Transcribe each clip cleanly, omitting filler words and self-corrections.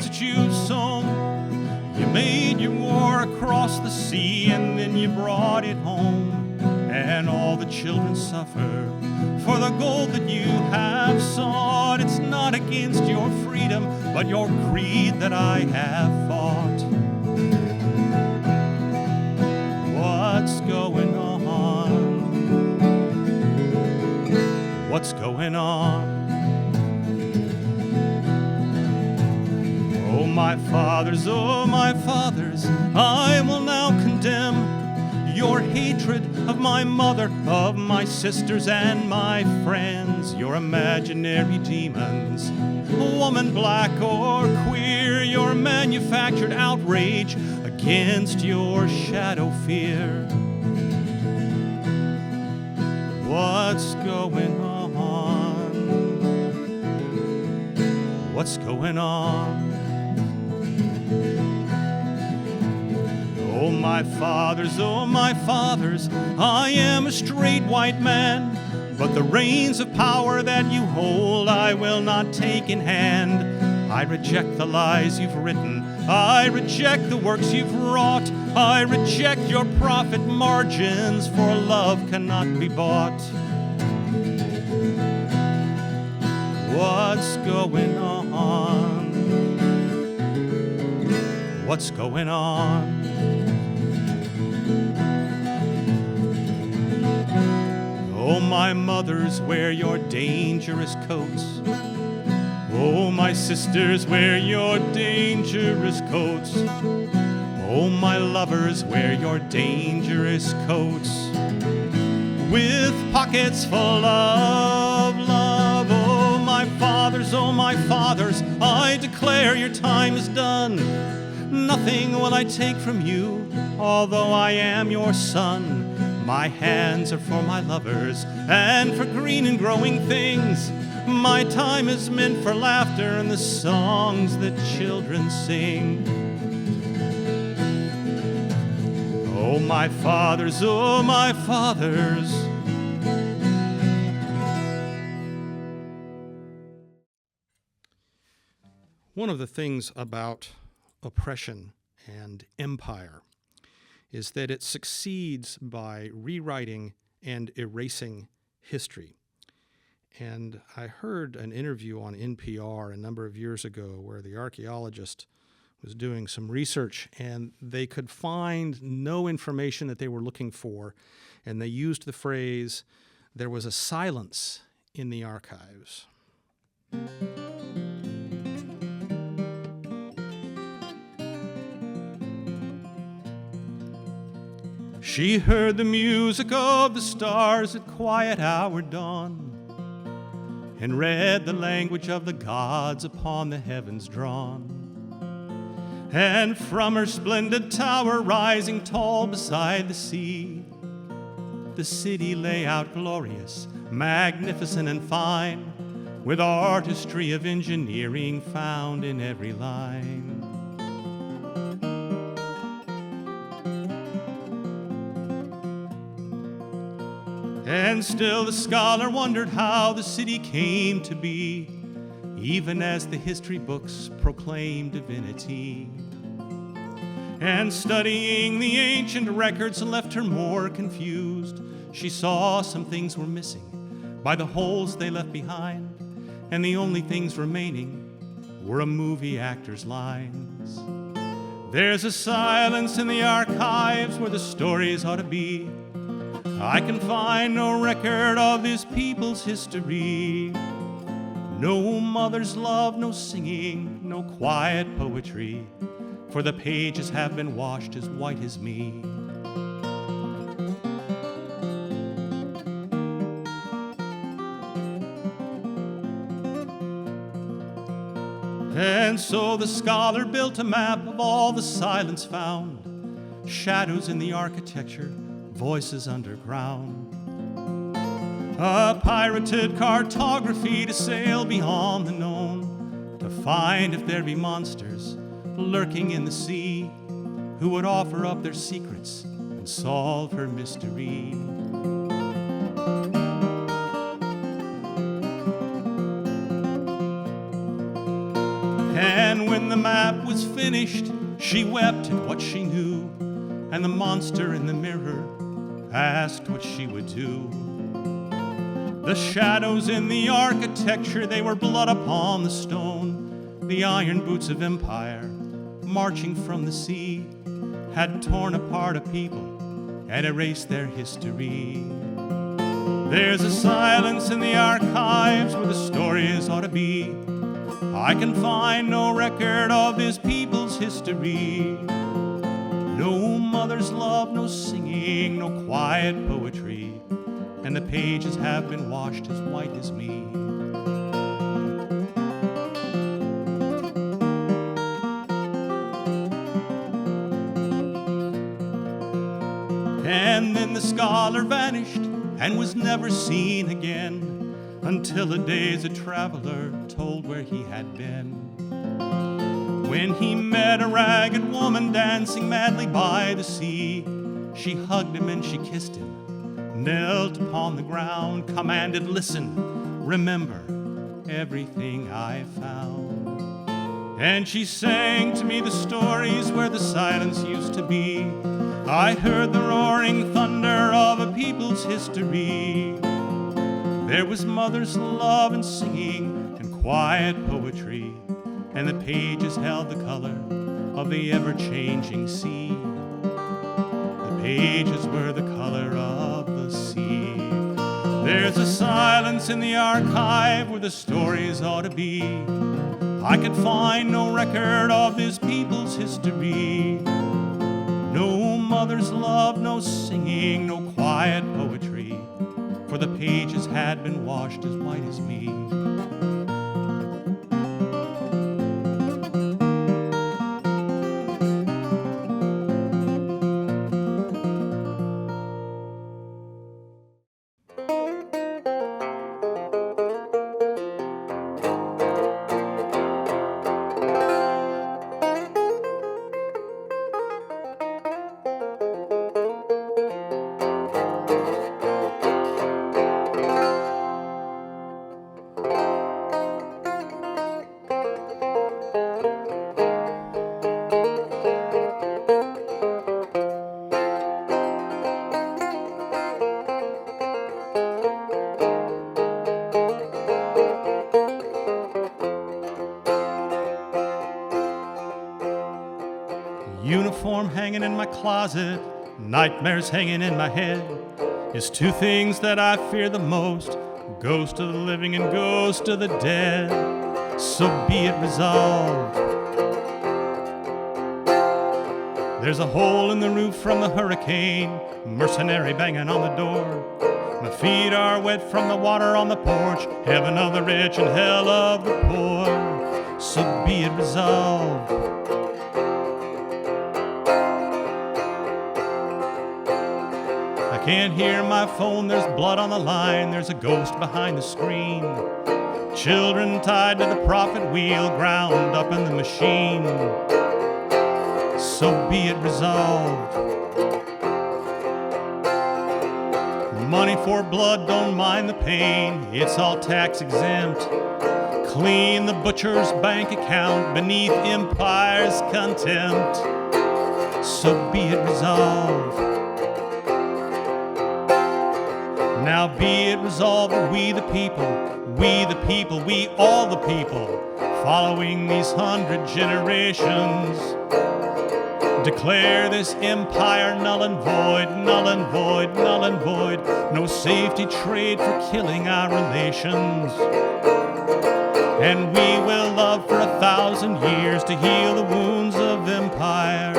that you've sown. You made your war across the sea, and then you brought it home. And all the children suffer for the gold that you have sought. It's not against your freedom, but your greed that I have fought. What's going on? What's going on? Oh, my fathers, I will now condemn your hatred of my mother, of my sisters and my friends, your imaginary demons, woman, black or queer, your manufactured outrage against your shadow fear. What's going on? What's going on? Oh, my fathers, I am a straight white man, but the reins of power that you hold I will not take in hand. I reject the lies you've written, I reject the works you've wrought, I reject your profit margins, for love cannot be bought. What's going on? What's going on? Oh, my mothers, wear your dangerous coats. Oh, my sisters, wear your dangerous coats. Oh, my lovers, wear your dangerous coats. With pockets full of love. Oh, my fathers, I declare your time is done. Nothing will I take from you, although I am your son. My hands are for my lovers and for green and growing things. My time is meant for laughter and the songs that children sing. Oh, my fathers, One of the things about oppression and empire is that it succeeds by rewriting and erasing history. And I heard an interview on NPR a number of years ago where the archaeologist was doing some research and they could find no information that they were looking for. And they used the phrase, "There was a silence in the archives." She heard the music of the stars at quiet hour dawn, and read the language of the gods upon the heavens drawn. And from her splendid tower rising tall beside the sea, the city lay out glorious, magnificent and fine, with artistry of engineering found in every line. And still the scholar wondered how the city came to be, even as the history books proclaim divinity. And studying the ancient records left her more confused. She saw some things were missing by the holes they left behind, and the only things remaining were a movie actor's lines. There's a silence in the archives where the stories ought to be. I can find no record of this people's history. No mother's love, no singing, no quiet poetry, for the pages have been washed as white as me. And so the scholar built a map of all the silence found, shadows in the architecture, voices underground. A pirated cartography to sail beyond the known, to find if there be monsters lurking in the sea who would offer up their secrets and solve her mystery. And And when the map was finished, she wept at what she knew, and the monster in the mirror asked what she would do. The shadows in the architecture, they were blood upon the stone. The iron boots of empire, marching from the sea, had torn apart a people and erased their history. There's a silence in the archives where the stories ought to be. I can find no record of this people's history. No mother's love, no singing, no quiet poetry, and the pages have been washed as white as me. And then the scholar vanished and was never seen again, until a day as a traveler told where he had been. When he met a ragged woman dancing madly by the sea, she hugged him and she kissed him, knelt upon the ground, commanded, "Listen, remember everything I found." And she sang to me the stories where the silence used to be. I heard the roaring thunder of a people's history. There was mother's love and singing and quiet poetry, and the pages held the color of the ever-changing sea. The pages were the color of the sea. There's a silence in the archive where the stories ought to be. I could find no record of this people's history. No mother's love, no singing, no quiet poetry, for the pages had been washed as white as me. Uniform hanging in my closet, nightmares hanging in my head, is two things that I fear the most: ghost of the living and ghost of the dead. So be it resolved. There's a hole in the roof from the hurricane, mercenary banging on the door. My feet are wet from the water on the porch, heaven of the rich and hell of the poor. So be it resolved. Can't hear my phone, there's blood on the line, there's a ghost behind the screen. Children tied to the profit wheel, ground up in the machine. So be it resolved. Money for blood, don't mind the pain, it's all tax exempt. Clean the butcher's bank account beneath empire's contempt. So be it resolved. Now be it resolved that we the people, we all the people, following these 100 generations, declare this empire null and void, null and void, null and void. No safety trade for killing our relations. And we will love for 1,000 years to heal the wounds of empire.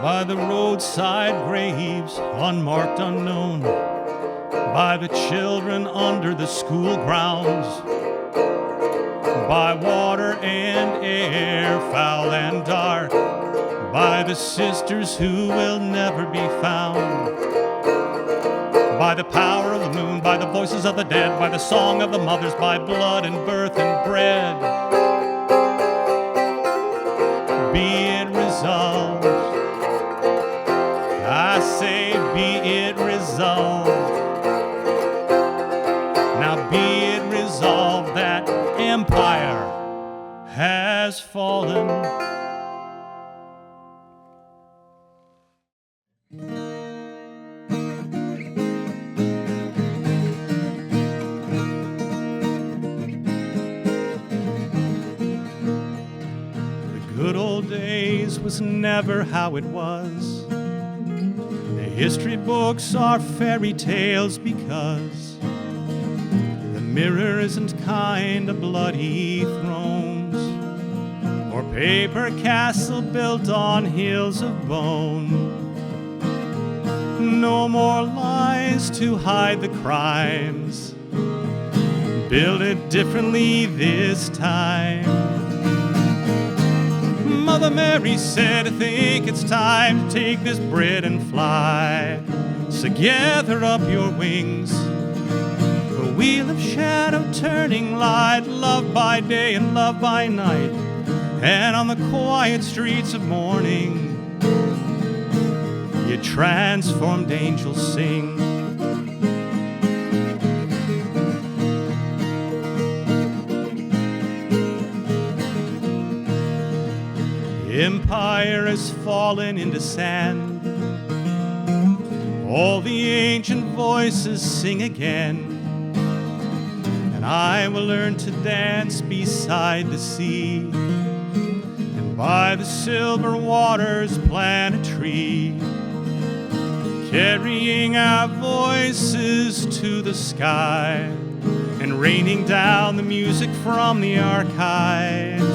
By the roadside graves, unmarked, unknown, by the children under the school grounds, by water and air, foul and dark, by the sisters who will never be found, By the power of the moon, by the voices of the dead, by the song of the mothers, by blood and birth and bread. Be it resolved, I say be it resolved. Now be it resolved that empire has fallen. Good old days was never how it was. The history books are fairy tales because the mirror isn't kind to bloody thrones or paper castle built on hills of bone. No more lies to hide the crimes. Build it differently this time. Mother Mary said, I think it's time to take this bread and fly. So gather up your wings, the wheel of shadow turning light, love by day and love by night, and on the quiet streets of morning, your transformed angels sing. Empire has fallen into sand. All the ancient voices sing again. And I will learn to dance beside the sea, and by the silver waters plant a tree, carrying our voices to the sky and raining down the music from the archives.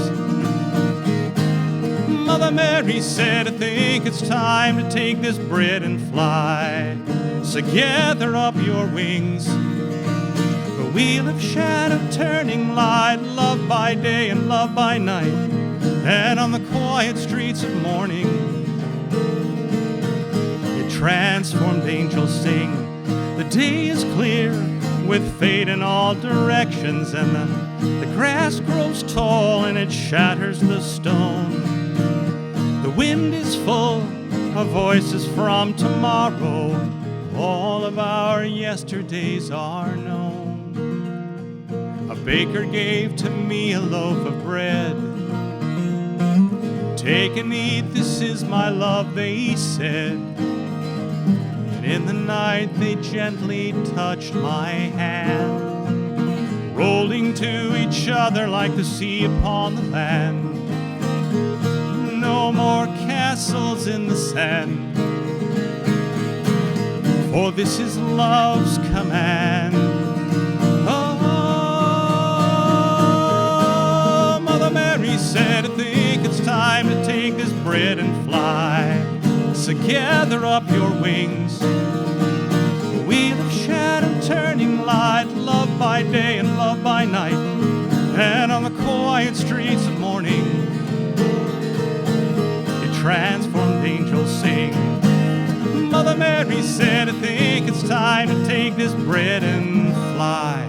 Mother Mary said, I think it's time to take this bread and fly. So gather up your wings, the wheel of shadow turning light, love by day and love by night, and on the quiet streets of morning, your transformed angels sing. The day is clear with fate in all directions, and the grass grows tall and it shatters the stone. The wind is full of voices from tomorrow. All of our yesterdays are known. A baker gave to me a loaf of bread. Take and eat, this is my love, they said. And in the night they gently touched my hand, rolling to each other like the sea upon the land. No more castles in the sand, for this is love's command. Oh, Mother Mary said, I think it's time to take this bread and fly. So gather up your wings, the wheel of shadow turning light, love by day and love by night, and on the quiet streets of morning, transformed angels sing. Mother Mary said, I think it's time to take this bread and fly.